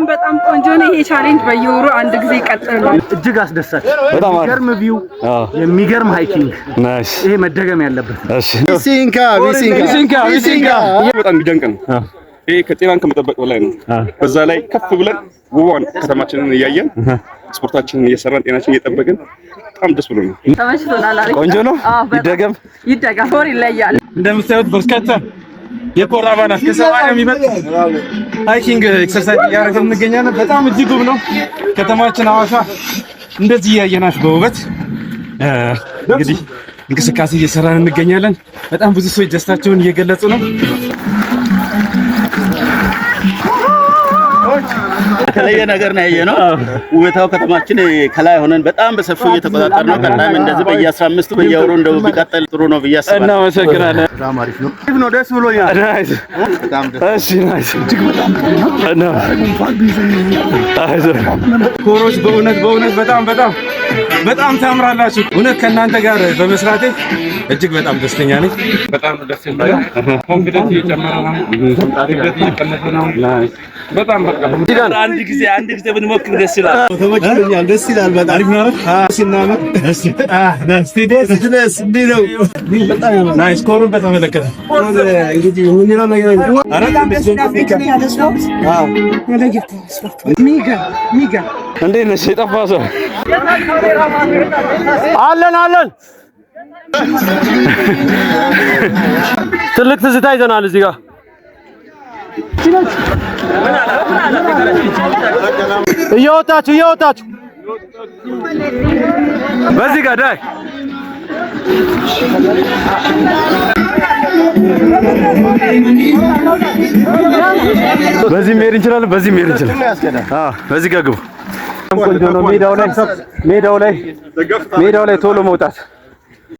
በጣም ቆንጆ ነው። ይሄ ቻሌንጅ በየወሩ አንድ ጊዜ ይቀጥላል። እጅግ አስደሳች የሚገርም ቪው የሚገርም ሃይኪንግ ናይስ። ይሄ መደገም ያለበት። እሺ ቢሲንካ በጣም የሚደንቅ ነው። ይሄ ከጤናን ከመጠበቅ በላይ ነው። በዛ ላይ ከፍ ብለን ውቧን ከተማችንን እያየን ስፖርታችንን እየሰራን ጤናችንን እየጠበቅን በጣም ደስ ብሎኛል። ተመችቶናል። ቆንጆ ነው። ይደገም ፎር ይለያል። እንደምታዩት በርካታ የኮር አባላት ከ80 የሚበልጥ ሃይኪንግ ኤክሰርሳይዝ እያደረግን እንገኛለን። በጣም እጅግ ውብ ነው ከተማችን ሐዋሳ። እንደዚህ እያየናት በውበት እንግዲህ እንቅስቃሴ እየሰራን እንገኛለን። በጣም ብዙ ሰዎች ደስታቸውን እየገለጹ ነው። የተለየ ነገር ነው ያየነው። ውበታው ከተማችን ከላይ ሆነን በጣም በሰፊው እየተቆጣጠር ነው። ቀጣይም እንደዚህ በየ15 በየወሩ እንደው ቢቀጥል ጥሩ ነው ብዬ አስባለሁ። እናመሰግናለን። በጣም አሪፍ ነው። ነው ደስ ብሎኛል። ናይስ። በጣም ደስ። እሺ ናይስ። እጅግ በጣም ኮሮች በእውነት በጣም ታምራላችሁ። እውነት ከእናንተ ጋር በመስራቴ እጅግ በጣም ደስተኛ ነኝ። በጣም ደስ ይላል። ኮንፊደንስ እየጨመረ ነው። ኮንፊደንስ እየጨመረ ነው። በጣም በቃ አንድ ጊዜ ብንሞክር ደስ ይላል። ተመችቶኛል። ደስ ይላል። በጣም አሪፍ ነው። ሲናመጥ ደስ ነው። በጣም ናይስ። ኮሩን በተመለከተ እንግዲህ ምን ነው ነገር ሚጋ እንዴት ነሽ? የጠፋ ሰው አለን። ትልቅ ትዝታ ይዘናል እዚህ ጋር እየወጣችሁ በዚህ ጋር ዳይ በዚህ መሄድ እንችላለን። በዚህ ጋር ግቡ። ቆንጆ ነው። ሜዳው ላይ ቶሎ መውጣት